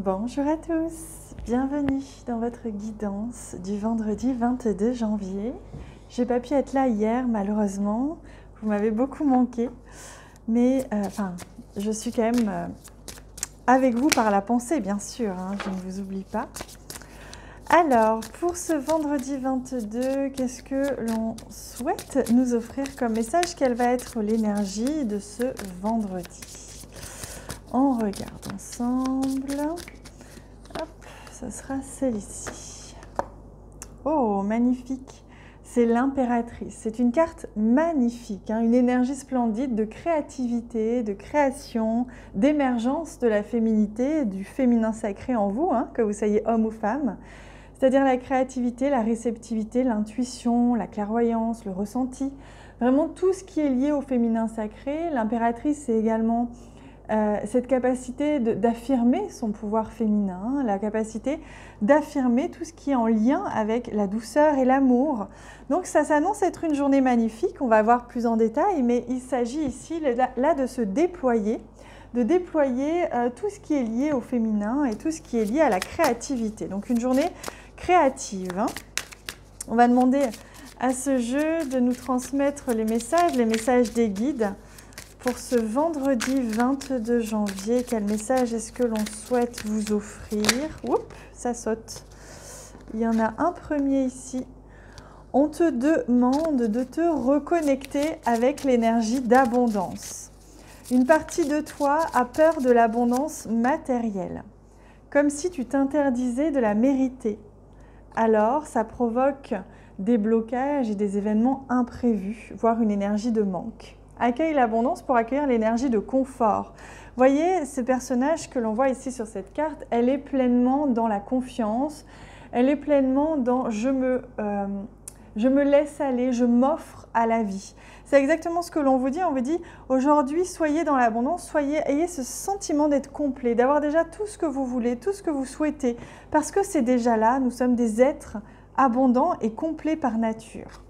Bonjour à tous, bienvenue dans votre guidance du vendredi 22 janvier. J'ai pas pu être là hier malheureusement, vous m'avez beaucoup manqué, mais je suis quand même avec vous par la pensée bien sûr, hein, je ne vous oublie pas. Alors, pour ce vendredi 22, qu'est-ce que l'on souhaite nous offrir comme message? Quelle va être l'énergie de ce vendredi? On regarde ensemble. Hop, ça sera celle-ci. Oh, magnifique. C'est l'impératrice. C'est une carte magnifique, hein, une énergie splendide de créativité, de création, d'émergence de la féminité, du féminin sacré en vous, hein, que vous soyez homme ou femme. C'est-à-dire la créativité, la réceptivité, l'intuition, la clairvoyance, le ressenti. Vraiment tout ce qui est lié au féminin sacré. L'impératrice, c'est également cette capacité d'affirmer son pouvoir féminin, la capacité d'affirmer tout ce qui est en lien avec la douceur et l'amour. Donc ça s'annonce être une journée magnifique, on va voir plus en détail, mais il s'agit ici là de se déployer, tout ce qui est lié au féminin et tout ce qui est lié à la créativité. Donc une journée créative, hein. On va demander à ce jeu de nous transmettre les messages des guides. Pour ce vendredi 22 janvier, quel message est-ce que l'on souhaite vous offrir? Oups, ça saute. Il y en a un premier ici. On te demande de te reconnecter avec l'énergie d'abondance. Une partie de toi a peur de l'abondance matérielle, comme si tu t'interdisais de la mériter. Alors, ça provoque des blocages et des événements imprévus, voire une énergie de manque. Accueille l'abondance pour accueillir l'énergie de confort. Voyez, ce personnage que l'on voit ici sur cette carte, elle est pleinement dans la confiance, elle est pleinement dans je me laisse aller, je m'offre à la vie. C'est exactement ce que l'on vous dit. On vous dit aujourd'hui, soyez dans l'abondance, ayez ce sentiment d'être complet, d'avoir déjà tout ce que vous voulez, tout ce que vous souhaitez, parce que c'est déjà là, nous sommes des êtres abondants et complets par nature.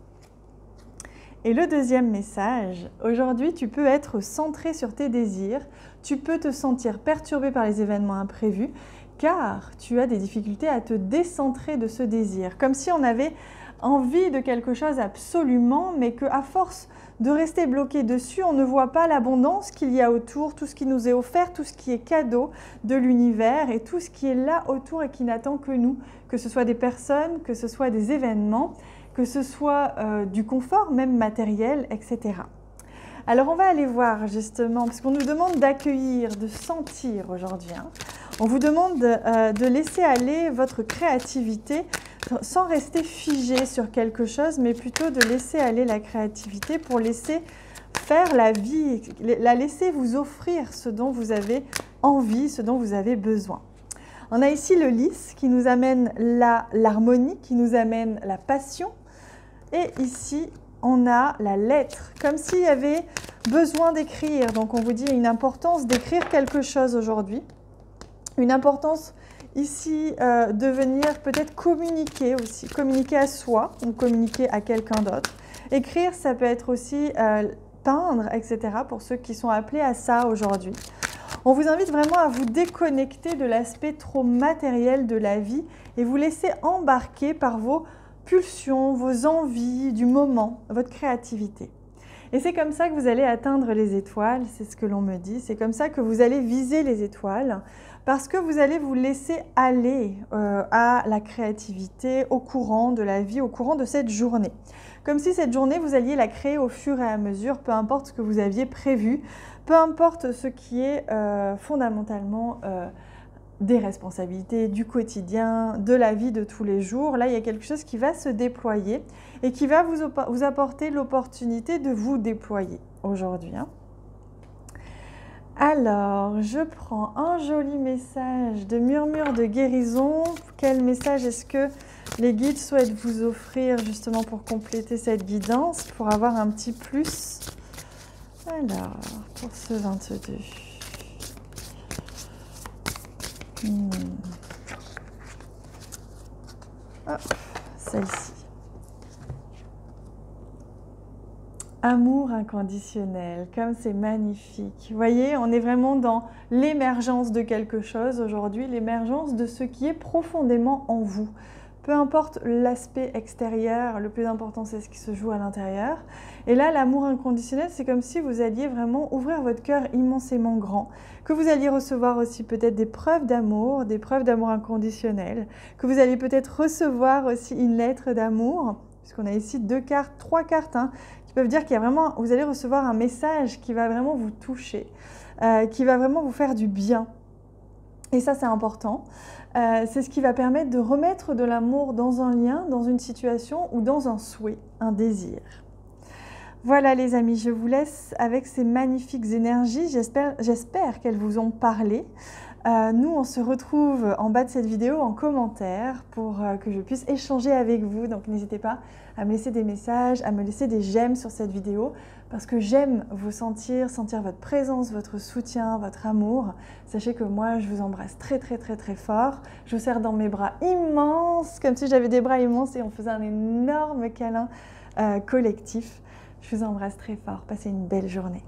Et le deuxième message, aujourd'hui tu peux être centré sur tes désirs, tu peux te sentir perturbé par les événements imprévus, car tu as des difficultés à te décentrer de ce désir, comme si on avait envie de quelque chose absolument, mais qu'à force de rester bloqué dessus, on ne voit pas l'abondance qu'il y a autour, tout ce qui nous est offert, tout ce qui est cadeau de l'univers et tout ce qui est là autour et qui n'attend que nous, que ce soit des personnes, que ce soit des événements, que ce soit du confort, même matériel, etc. Alors on va aller voir justement, parce qu'on nous demande d'accueillir, de sentir aujourd'hui. Hein. On vous demande de laisser aller votre créativité sans rester figé sur quelque chose, mais plutôt de laisser aller la créativité pour laisser faire la vie, la laisser vous offrir ce dont vous avez envie, ce dont vous avez besoin. On a ici le lys qui nous amène l'harmonie, qui nous amène la passion. Et ici, on a la lettre, comme s'il y avait besoin d'écrire. Donc, on vous dit une importance d'écrire quelque chose aujourd'hui. Une importance ici de venir peut-être communiquer aussi, communiquer à soi ou communiquer à quelqu'un d'autre. Écrire, ça peut être aussi peindre, etc. pour ceux qui sont appelés à ça aujourd'hui. On vous invite vraiment à vous déconnecter de l'aspect trop matériel de la vie et vous laisser embarquer par vos pulsions, vos envies du moment, votre créativité. Et c'est comme ça que vous allez atteindre les étoiles, c'est ce que l'on me dit, c'est comme ça que vous allez viser les étoiles, parce que vous allez vous laisser aller à la créativité, au courant de la vie, au courant de cette journée. Comme si cette journée, vous alliez la créer au fur et à mesure, peu importe ce que vous aviez prévu, peu importe ce qui est fondamentalement des responsabilités, du quotidien, de la vie de tous les jours. Là, il y a quelque chose qui va se déployer et qui va vous apporter l'opportunité de vous déployer aujourd'hui. Hein. Alors, je prends un joli message de murmure de guérison. Quel message est-ce que les guides souhaitent vous offrir justement pour compléter cette guidance, pour avoir un petit plus? Alors, pour ce 22. Hop, celle-ci. Amour inconditionnel, comme c'est magnifique. Vous voyez, on est vraiment dans l'émergence de quelque chose aujourd'hui, l'émergence de ce qui est profondément en vous. Peu importe l'aspect extérieur, le plus important c'est ce qui se joue à l'intérieur. Et là, l'amour inconditionnel, c'est comme si vous alliez vraiment ouvrir votre cœur immensément grand, que vous alliez recevoir aussi peut-être des preuves d'amour inconditionnel, que vous alliez peut-être recevoir aussi une lettre d'amour, puisqu'on a ici 2 cartes, 3 cartes, qui peuvent dire qu'il y a vraiment, vous allez recevoir un message qui va vraiment vous toucher, qui va vraiment vous faire du bien. Et ça, c'est important. C'est ce qui va permettre de remettre de l'amour dans un lien, dans une situation ou dans un souhait, un désir. Voilà les amis, je vous laisse avec ces magnifiques énergies. J'espère qu'elles vous ont parlé. Nous, on se retrouve en bas de cette vidéo en commentaire pour que je puisse échanger avec vous. Donc n'hésitez pas à me laisser des messages, à me laisser des j'aime sur cette vidéo parce que j'aime vous sentir votre présence, votre soutien, votre amour. Sachez que moi, je vous embrasse très très très très fort. Je vous serre dans mes bras immenses, comme si j'avais des bras immenses et on faisait un énorme câlin collectif. Je vous embrasse très fort. Passez une belle journée.